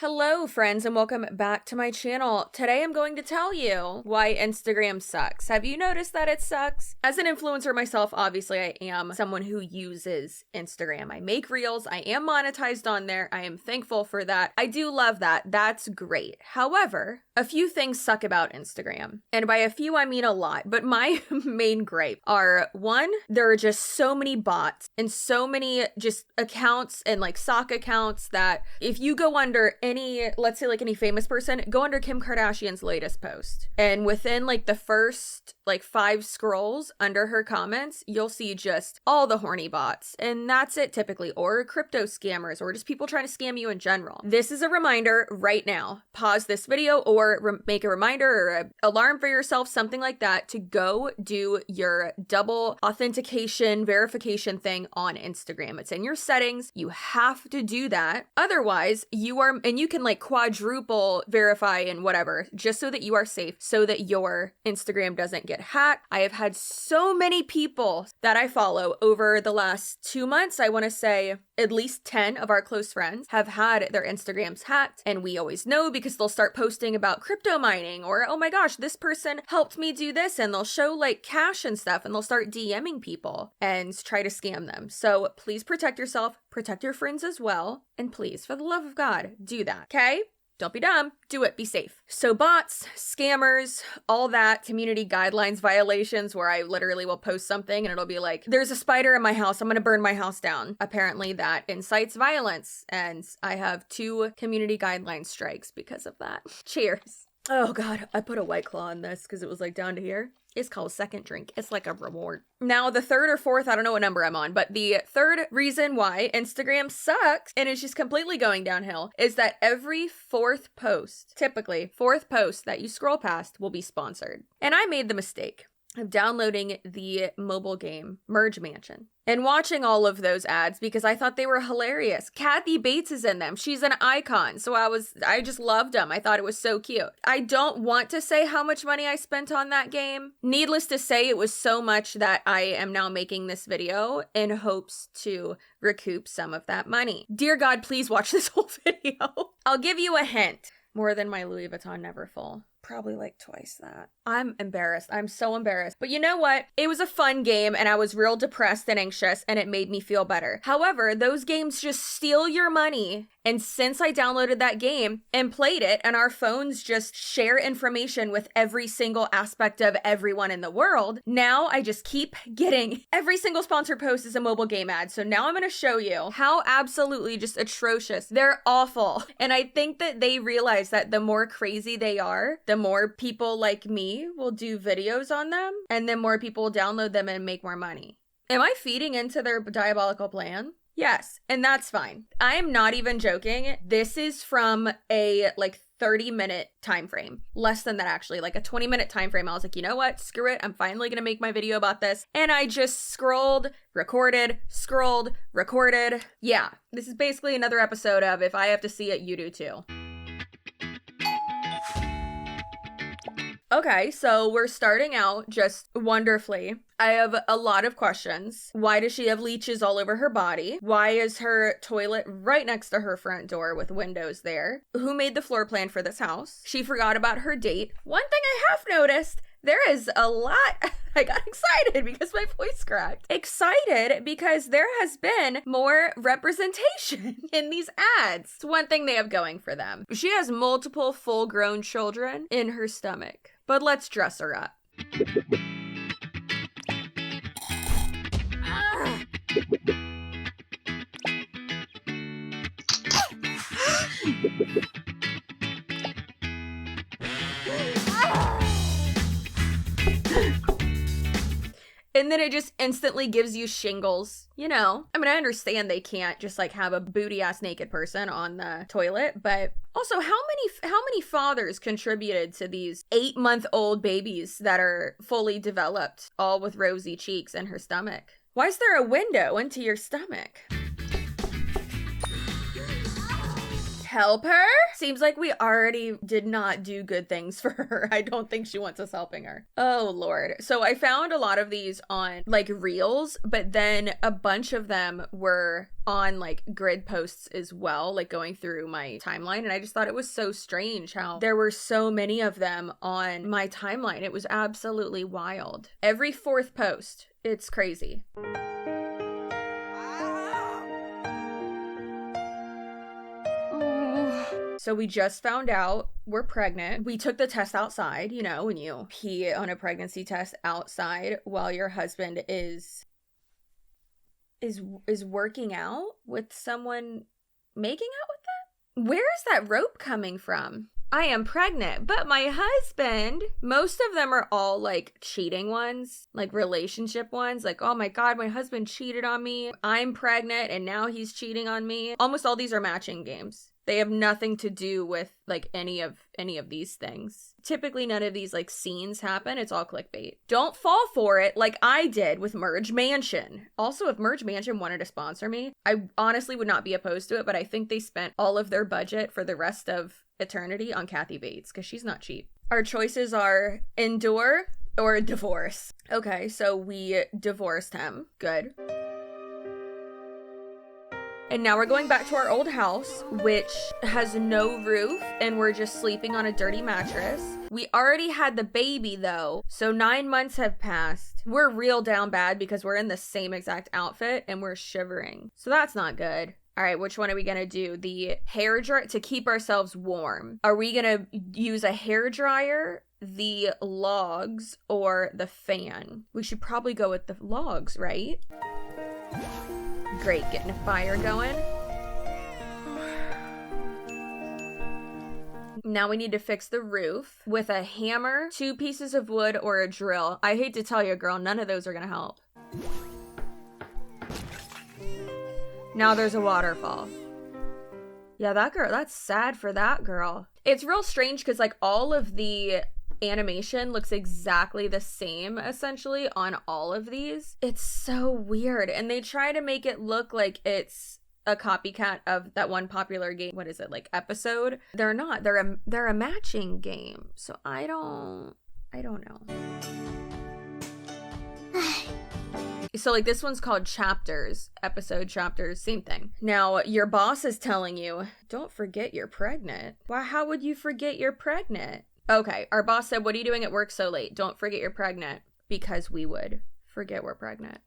Hello friends and welcome back to my channel. Today I'm going to tell you why Instagram sucks. Have you noticed that it sucks? As an influencer myself, obviously I am someone who uses Instagram. I make reels, I am monetized on there, I am thankful for that. I do love that, that's great. However, a few things suck about Instagram. And by a few I mean a lot, but my main gripe are, one, there are just so many bots and so many just accounts and like sock accounts that if you go under any, let's say like any famous person, go under Kim Kardashian's latest post. And within like the first like 5 scrolls under her comments, you'll see just all the horny bots. And that's it typically, or crypto scammers, or just people trying to scam you in general. This is a reminder right now. Pause this video or make a reminder or an alarm for yourself, something like that, to go do your double authentication verification thing on Instagram. It's in your settings. You have to do that. Otherwise, and you can like quadruple verify and whatever, just so that you are safe, so that your Instagram doesn't get hacked. I have had so many people that I follow over the last 2 months. I want to say at least 10 of our close friends have had their Instagrams hacked. And we always know because they'll start posting about crypto mining or, oh my gosh, this person helped me do this. And they'll show like cash and stuff and they'll start DMing people and try to scam them. So please protect yourself, protect your friends as well. And please, for the love of God, do that. Okay? Don't be dumb. Do it. Be safe. So bots, scammers, all that, community guidelines violations where I literally will post something and it'll be like, there's a spider in my house. I'm going to burn my house down. Apparently that incites violence. And I have 2 community guideline strikes because of that. Cheers. Oh God, I put a White Claw on this because it was like down to here. It's called second drink. It's like a reward. Now, the third or fourth, I don't know what number I'm on, but the third reason why Instagram sucks and is just completely going downhill is that every fourth post, typically fourth post that you scroll past will be sponsored. And I made the mistake of downloading the mobile game Merge Mansion and watching all of those ads because I thought they were hilarious. Kathy Bates is in them. She's an icon. So I just loved them. I thought it was so cute. I don't want to say how much money I spent on that game. Needless to say, it was so much that I am now making this video in hopes to recoup some of that money. Dear God, please watch this whole video. I'll give you a hint. More than my Louis Vuitton Neverfull. Probably like twice that. I'm embarrassed. I'm so embarrassed. But you know what? It was a fun game and I was real depressed and anxious and it made me feel better. However, those games just steal your money. And since I downloaded that game and played it and our phones just share information with every single aspect of everyone in the world, now I just keep getting every single sponsored post is a mobile game ad. So now I'm going to show you how absolutely just atrocious. They're awful. And I think that they realize that the more crazy they are, the more people like me will do videos on them, and then more people will download them and make more money. Am I feeding into their diabolical plan? Yes, and that's fine. I am not even joking. This is from a like 30-minute time frame. Less than that actually, like a 20-minute time frame. I was like, you know what? Screw it. I'm finally gonna make my video about this. And I just scrolled, recorded. Yeah, this is basically another episode of If I Have to See It, You Do Too. Okay, so we're starting out just wonderfully. I have a lot of questions. Why does she have leeches all over her body? Why is her toilet right next to her front door with windows there? Who made the floor plan for this house? She forgot about her date. One thing I have noticed, there is a lot. I got excited because my voice cracked. Excited because there has been more representation in these ads. It's one thing they have going for them. She has multiple full-grown children in her stomach. But let's dress her up. And then it just instantly gives you shingles, you know. I mean, I understand they can't just like have a booty ass naked person on the toilet, but also how many fathers contributed to these 8-month-old babies that are fully developed, all with rosy cheeks in her stomach? Why is there a window into your stomach? Help her? Seems like we already did not do good things for her. I don't think she wants us helping her. Oh, Lord. So I found a lot of these on like reels, but then a bunch of them were on like grid posts as well, like going through my timeline. And I just thought it was so strange how there were so many of them on my timeline. It was absolutely wild. Every fourth post. It's crazy. So we just found out we're pregnant. We took the test outside, you know, when you pee on a pregnancy test outside while your husband is working out with someone making out with them? Where is that rope coming from? I am pregnant, but my husband, most of them are all like cheating ones, like relationship ones. Like, oh my God, my husband cheated on me. I'm pregnant and now he's cheating on me. Almost all these are matching games. They have nothing to do with like any of these things. Typically none of these like scenes happen. It's all clickbait. Don't fall for it like I did with Merge Mansion. Also, if Merge Mansion wanted to sponsor me, I honestly would not be opposed to it, but I think they spent all of their budget for the rest of eternity on Kathy Bates because she's not cheap. Our choices are endure or divorce. Okay, so we divorced him. Good. And now we're going back to our old house, which has no roof, and we're just sleeping on a dirty mattress. We already had the baby, though, so 9 months have passed. We're real down bad because we're in the same exact outfit, and we're shivering. So that's not good. All right, which one are we going to do? The hair dryer to keep ourselves warm. Are we going to use a hair dryer, the logs, or the fan? We should probably go with the logs, right? Great, getting a fire going. Now we need to fix the roof with a hammer, 2 pieces of wood, or a drill. I hate to tell you, girl, none of those are gonna help. Now there's a waterfall. Yeah, that girl, that's sad for that girl. It's real strange because like all of the animation looks exactly the same essentially on all of these. It's so weird, and they try to make it look like it's a copycat of that one popular game. What is it, like Episode? They're not. They're a matching game. So I don't know. So like this one's called Chapters, Episode Chapters, same thing. Now your boss is telling you, don't forget you're pregnant. Why, how would you forget you're pregnant? Okay, our boss said, what are you doing at work so late? Don't forget you're pregnant. Because we would forget we're pregnant.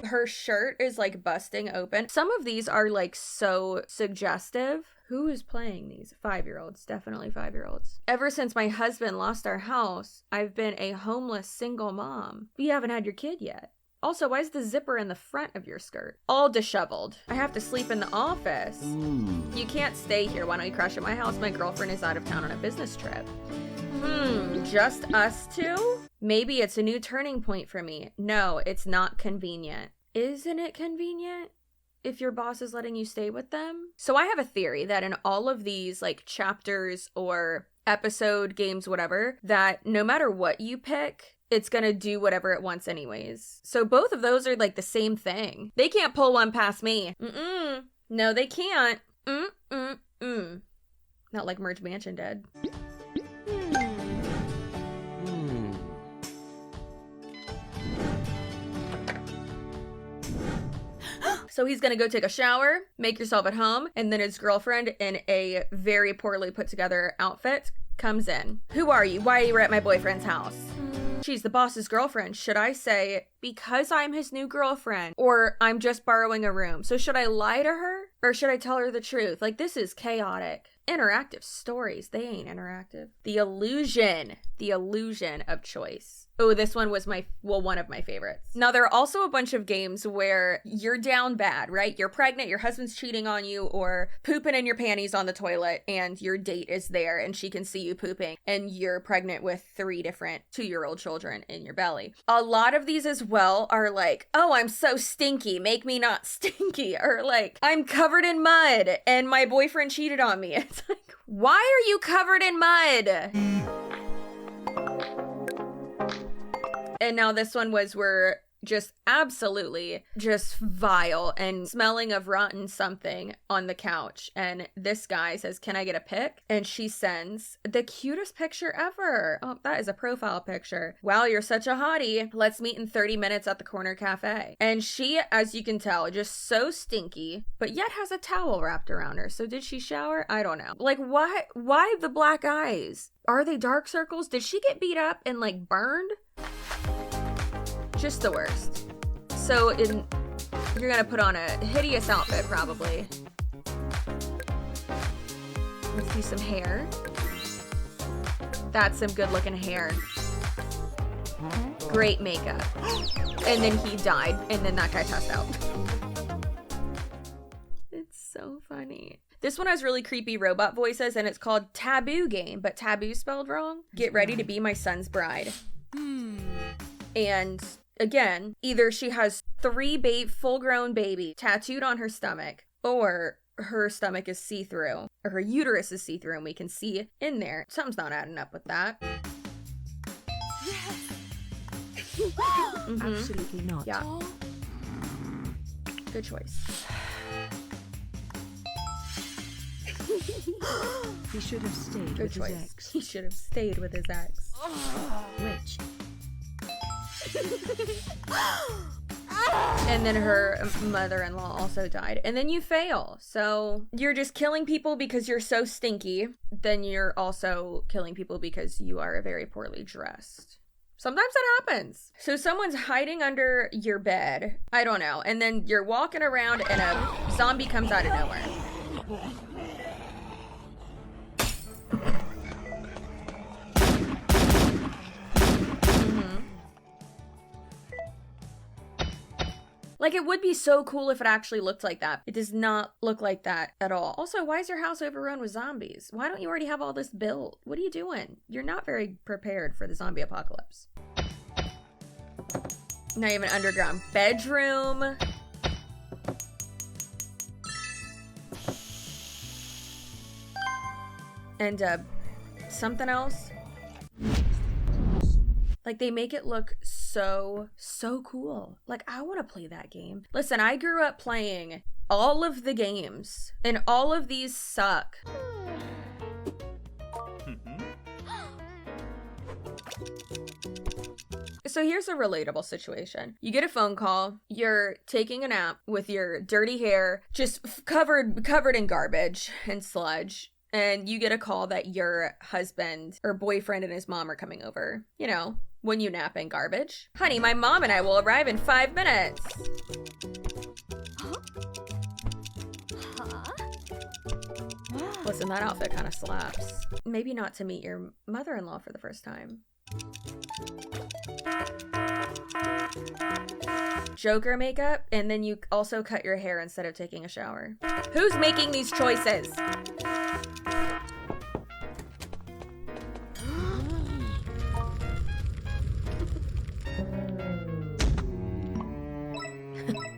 Her shirt is like busting open. Some of these are like so suggestive. Who is playing these? 5-year-olds, definitely 5-year-olds. Ever since my husband lost our house, I've been a homeless single mom. You haven't had your kid yet. Also, why is the zipper in the front of your skirt? All disheveled. I have to sleep in the office. You can't stay here. Why don't you crash at my house? My girlfriend is out of town on a business trip. Just us two? Maybe it's a new turning point for me. No, it's not convenient. Isn't it convenient if your boss is letting you stay with them? So I have a theory that in all of these like chapters or episode games, whatever, that no matter what you pick, it's gonna do whatever it wants anyways. So both of those are like the same thing. They can't pull one past me. No, they can't. Not like Merge Mansion did. So he's gonna go take a shower, make yourself at home, and then his girlfriend in a very poorly put together outfit comes in. Who are you? Why are you at my boyfriend's house? She's the boss's girlfriend. Should I say, because I'm his new girlfriend, or I'm just borrowing a room? So should I lie to her, or should I tell her the truth? Like, this is chaotic. Interactive stories. They ain't interactive. The illusion of choice. Oh, this one was one of my favorites. Now, there are also a bunch of games where you're down bad, right? You're pregnant, your husband's cheating on you, or pooping in your panties on the toilet, and your date is there, and she can see you pooping, and you're pregnant with 3 different 2-year-old children in your belly. A lot of these as well are like, oh, I'm so stinky, make me not stinky, or like, I'm covered in mud, and my boyfriend cheated on me. It's like, why are you covered in mud? And now this one was where just absolutely just vile and smelling of rotten something on the couch. And this guy says, can I get a pic? And she sends the cutest picture ever. Oh, that is a profile picture. Wow, you're such a hottie. Let's meet in 30 minutes at the corner cafe. And she, as you can tell, just so stinky, but yet has a towel wrapped around her. So did she shower? I don't know. Like, why the black eyes? Are they dark circles? Did she get beat up and like burned? Just the worst. So you're gonna put on a hideous outfit probably. Let's see some hair. That's some good looking hair. Great makeup. And then he died, and then that guy passed out. It's so funny. This one has really creepy robot voices, and it's called Taboo Game, but taboo spelled wrong. Get ready to be my son's bride. And again, either she has 3 full-grown baby tattooed on her stomach, or her stomach is see-through, or her uterus is see-through, and we can see in there. Something's not adding up with that. Absolutely not. Yeah. Good choice. He should have stayed Good with choice. his ex. He should have stayed with his ex. Which? And then her mother-in-law also died. And then you fail. So you're just killing people because you're so stinky. Then you're also killing people because you are very poorly dressed. Sometimes that happens. So someone's hiding under your bed. I don't know. And then you're walking around and a zombie comes out of nowhere. Like, it would be so cool if it actually looked like that. It does not look like that at all. Also, why is your house overrun with zombies? Why don't you already have all this built? What are you doing? You're not very prepared for the zombie apocalypse. Now you have an underground bedroom. And something else. Like, they make it look so cool. Like, I want to play that game. Listen, I grew up playing all of the games, and all of these suck. So here's a relatable situation. You get a phone call, you're taking a nap with your dirty hair, just covered in garbage and sludge. And you get a call that your husband or boyfriend and his mom are coming over. You know, when you nap in garbage. Honey, my mom and I will arrive in 5 minutes. Listen, that outfit kind of slaps. Maybe not to meet your mother-in-law for the first time. Joker makeup, and then you also cut your hair instead of taking a shower. Who's making these choices?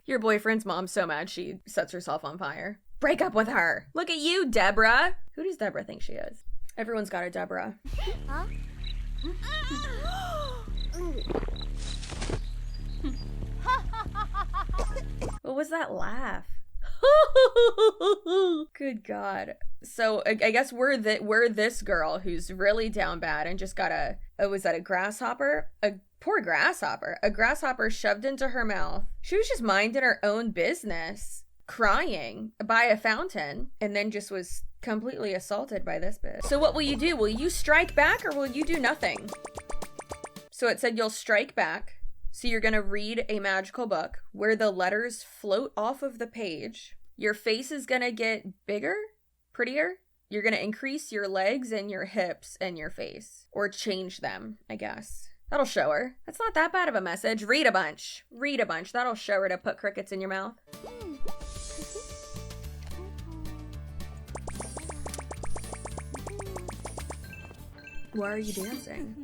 Your boyfriend's mom's so mad she sets herself on fire. Break up with her. Look at you, Deborah. Who does Deborah think she is? Everyone's got a Deborah. Huh? What was that laugh? Good God. So I guess we're this girl who's really down bad and just got was that a grasshopper? A poor grasshopper. A grasshopper shoved into her mouth. She was just minding her own business, crying by a fountain, and then just was completely assaulted by this bitch. So what will you do? Will you strike back or will you do nothing? So it said you'll strike back. So you're going to read a magical book where the letters float off of the page. Your face is going to get bigger, prettier. You're going to increase your legs and your hips and your face. Or change them, I guess. That'll show her. That's not that bad of a message. Read a bunch. Read a bunch. That'll show her to put crickets in your mouth. Why are you dancing?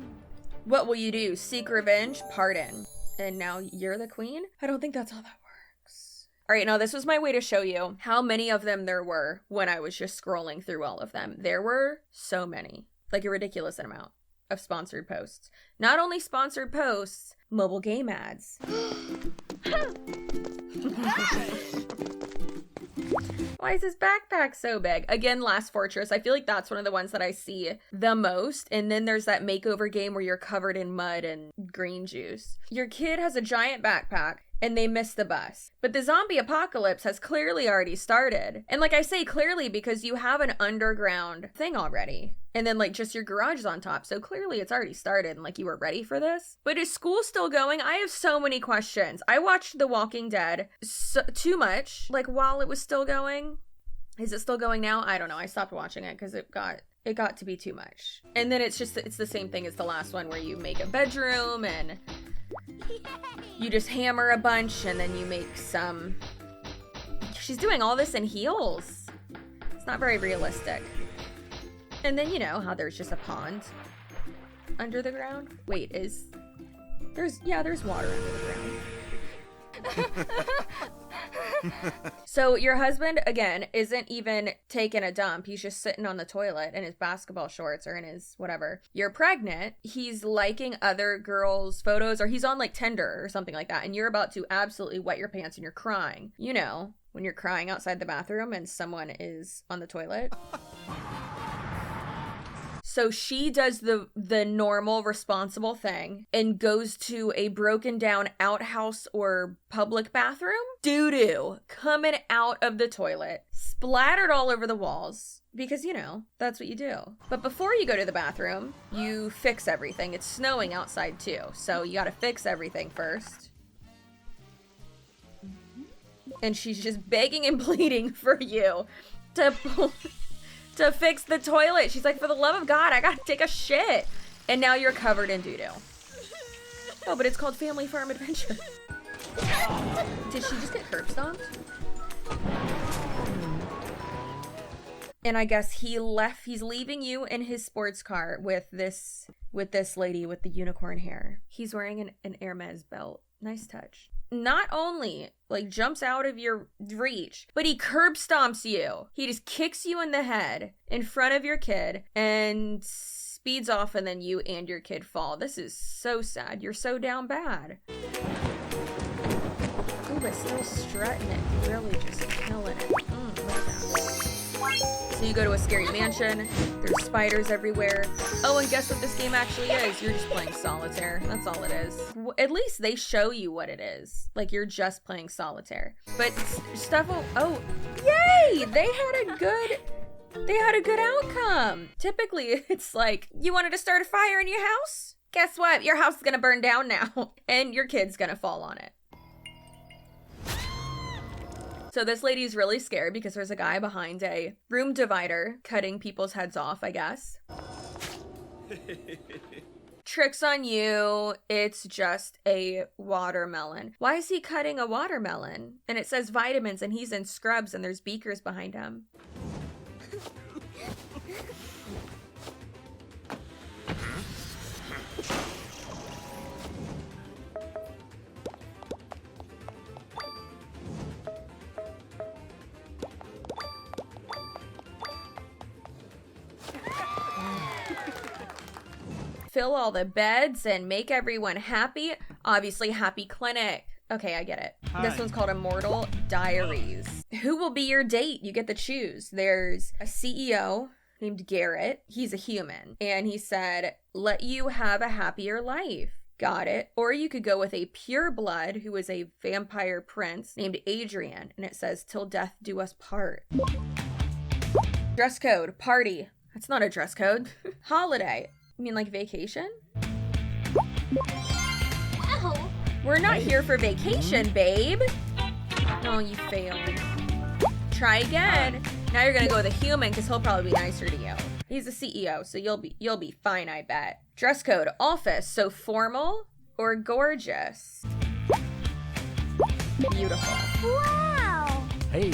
What will you do? Seek revenge? Pardon. And now you're the queen? I don't think that's how that works. All right, now this was my way to show you how many of them there were when I was just scrolling through all of them. There were so many, like a ridiculous amount of sponsored posts. Not only sponsored posts, mobile game ads. Why is his backpack so big? Again, Last Fortress. I feel like that's one of the ones that I see the most. And then there's that makeover game where you're covered in mud and green juice. Your kid has a giant backpack and they miss the bus. But the zombie apocalypse has clearly already started. And like I say clearly because you have an underground thing already. And then like just your garage is on top. So clearly it's already started and like you were ready for this. But is school still going? I have so many questions. I watched The Walking Dead too much, like while it was still going. Is it still going now? I don't know. I stopped watching it because it got to be too much. And then it's the same thing as the last one where you make a bedroom and you just hammer a bunch and then you make some. She's doing all this in heels. It's not very realistic. And then you know how there's just a pond under the ground. Wait, there's water under the ground. So your husband, again, isn't even taking a dump. He's just sitting on the toilet in his basketball shorts or in his whatever. You're pregnant. He's liking other girls' photos or he's on like Tinder or something like that. And you're about to absolutely wet your pants and you're crying. You know, when you're crying outside the bathroom and someone is on the toilet. So she does the normal, responsible thing and goes to a broken down outhouse or public bathroom. Doo-doo coming out of the toilet, splattered all over the walls. Because, you know, that's what you do. But before you go to the bathroom, you fix everything. It's snowing outside too. So you gotta fix everything first. And she's just begging and pleading for you to fix the toilet. She's like, for the love of God, I gotta take a shit. And now you're covered in doo-doo. Oh, but it's called Family Farm Adventure. Did she just get curb stomped? And I guess he's leaving you in his sports car with this lady with the unicorn hair. He's wearing an Hermes belt. Nice touch. Not only like jumps out of your reach, but he curb stomps you. He just kicks you in the head in front of your kid and speeds off, and then you and your kid fall. This is so sad. You're so down bad. Ooh, but still strutting it. Really just killing it. Look at that. So you go to a scary mansion. There's spiders everywhere. Oh, and guess what this game actually is? You're just playing solitaire. That's all it is. At least they show you what it is. Like you're just playing solitaire. But stuff. Oh, yay! They had a good outcome. Typically, it's like you wanted to start a fire in your house. Guess what? Your house is gonna burn down now, and your kid's gonna fall on it. So this lady's really scared because there's a guy behind a room divider cutting people's heads off, I guess. Tricks on you. It's just a watermelon. Why is he cutting a watermelon? And it says vitamins and he's in scrubs and there's beakers behind him. Fill all the beds and make everyone happy. Obviously, happy clinic. Okay, I get it. Hi. This one's called Immortal Diaries. Who will be your date? You get to choose. There's a CEO named Garrett. He's a human. And he said, let you have a happier life. Got it. Or you could go with a pureblood who is a vampire prince named Adrian. And it says, till death do us part. Dress code, party. That's not a dress code. Holiday. You mean like vacation? Ow. We're not here for vacation, babe. Oh, you failed. Try again. Now you're gonna go with a human because he'll probably be nicer to you. He's a CEO, so you'll be fine, I bet. Dress code, office. So formal or gorgeous? Beautiful. Wow. Hey.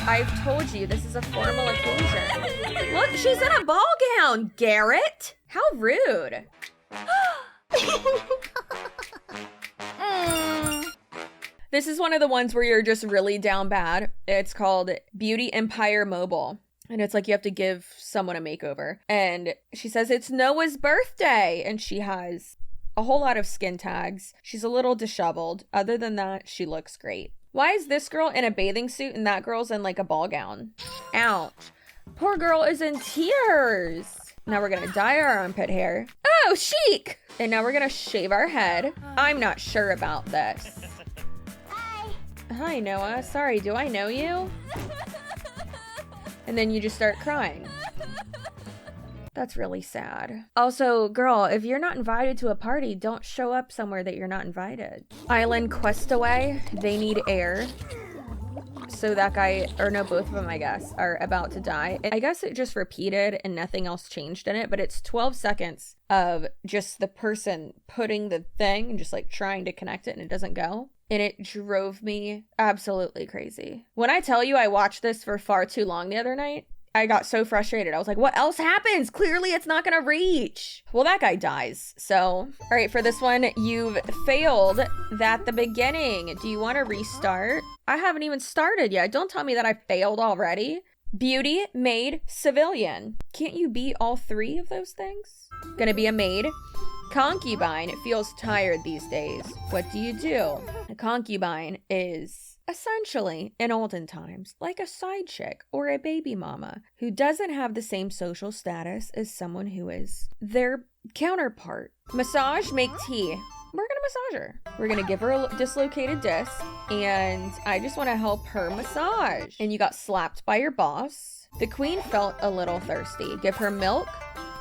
I've told you this is a formal occasion. Look, she's in a ball gown, Garrett. How rude. This is one of the ones where you're just really down bad. It's called Beauty Empire Mobile. And it's like you have to give someone a makeover. And she says it's Noah's birthday. And she has a whole lot of skin tags. She's a little disheveled. Other than that, she looks great. Why is this girl in a bathing suit and that girl's in like a ball gown? Ouch. Poor girl is in tears. Now we're gonna dye our armpit hair. Oh, chic! And now we're gonna shave our head. I'm not sure about this. Hi, Noah. Sorry, do I know you? And then you just start crying. That's really sad. Also, girl, if you're not invited to a party, don't show up somewhere that you're not invited. Island Questaway, they need air. So that guy, or no, both of them, I guess, are about to die. I guess it just repeated and nothing else changed in it, but it's 12 seconds of just the person putting the thing and just like trying to connect it and it doesn't go. And it drove me absolutely crazy. When I tell you I watched this for far too long the other night, I got so frustrated. I was like, what else happens? Clearly it's not gonna reach. Well, that guy dies. So, all right, for this one, you've failed at the beginning. Do you want to restart? I haven't even started yet. Don't tell me that I failed already. Beauty, maid, civilian. Can't you be all three of those things? Gonna be a maid. Concubine feels tired these days. What do you do? A concubine is essentially, in olden times, like a side chick or a baby mama who doesn't have the same social status as someone who is their counterpart. Massage, make tea. We're gonna massage her. We're gonna give her a dislocated disc, and I just wanna help her massage. And you got slapped by your boss. The queen felt a little thirsty. Give her milk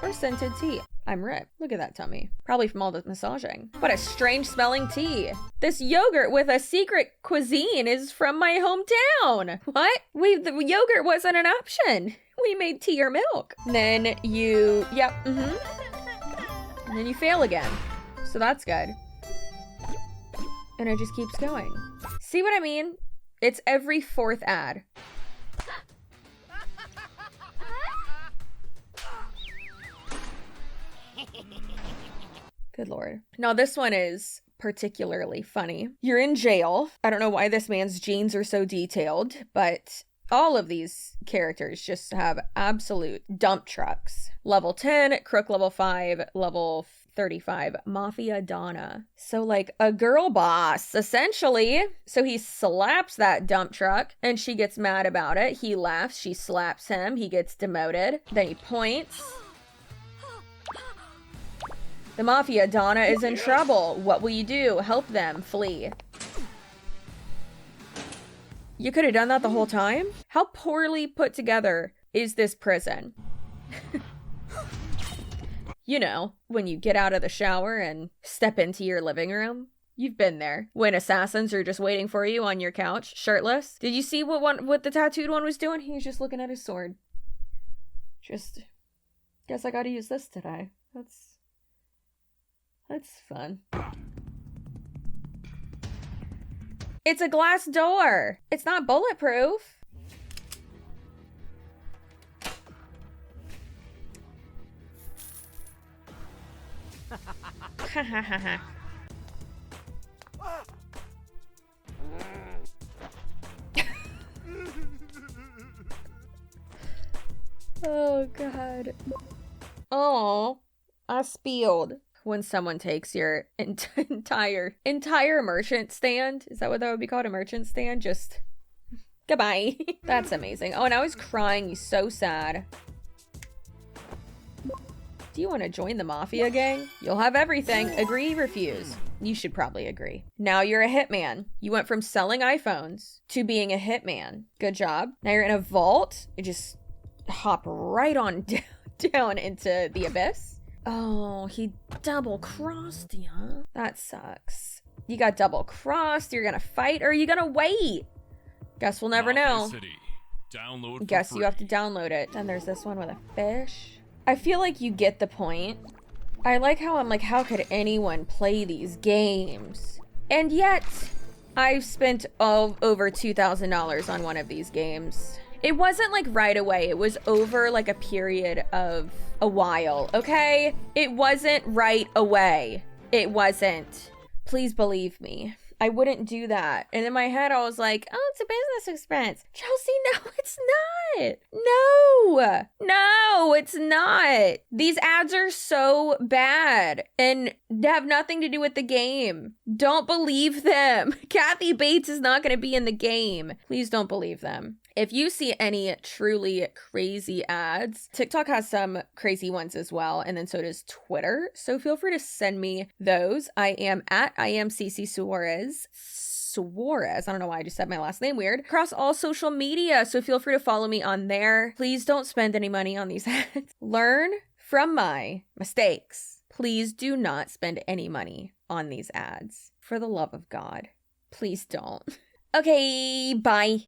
or scented tea. I'm ripped. Look at that tummy. Probably from all the massaging. What a strange smelling tea. This yogurt with a secret cuisine is from my hometown. What? The yogurt wasn't an option. We made tea or milk. Then you, and then you fail again. So that's good. And it just keeps going. See what I mean? It's every fourth ad. Good Lord. Now this one is particularly funny. You're in jail. I don't know why this man's jeans are so detailed, but all of these characters just have absolute dump trucks. Level 10, Crook level 5, level 35, Mafia Donna. So like a girl boss, essentially. So he slaps that dump truck and she gets mad about it. He laughs, she slaps him, he gets demoted. Then he points. The Mafia Donna is in trouble. What will you do? Help them flee. You could have done that the whole time? How poorly put together is this prison? You know, when you get out of the shower and step into your living room. You've been there. When assassins are just waiting for you on your couch, shirtless. Did you see what the tattooed one was doing? He was just looking at his sword. Just, guess I gotta use this today. That's fun. It's a glass door. It's not bulletproof. Ha ha ha ha. Oh, God. Oh, I spilled. When someone takes your entire merchant stand. Is that what that would be called? A merchant stand? Just goodbye. That's amazing. Oh, and I was crying so sad. Do you want to join the mafia gang? You'll have everything. Agree, refuse. You should probably agree. Now you're a hitman. You went from selling iPhones to being a hitman. Good job. Now you're in a vault. You just hop right on down into the abyss. Oh, he double-crossed you, huh? That sucks. You got double-crossed, you're gonna fight, or are you gonna wait? Guess we'll never know. Guess you have to download it. Then there's this one with a fish. I feel like you get the point. I like how I'm like, how could anyone play these games? And yet, I've spent over $2,000 on one of these games. It wasn't like right away. It was over like a period of a while, okay? It wasn't right away. It wasn't. Please believe me. I wouldn't do that. And in my head, I was like, oh, it's a business expense. Chelsea, no, it's not. No, it's not. These ads are so bad and have nothing to do with the game. Don't believe them. Kathy Bates is not going to be in the game. Please don't believe them. If you see any truly crazy ads, TikTok has some crazy ones as well, and then so does Twitter. So feel free to send me those. I am CCsuarez. Suarez. I don't know why I just said my last name weird. Across all social media. So feel free to follow me on there. Please don't spend any money on these ads. Learn from my mistakes. Please do not spend any money on these ads. For the love of God. Please don't. Okay, bye.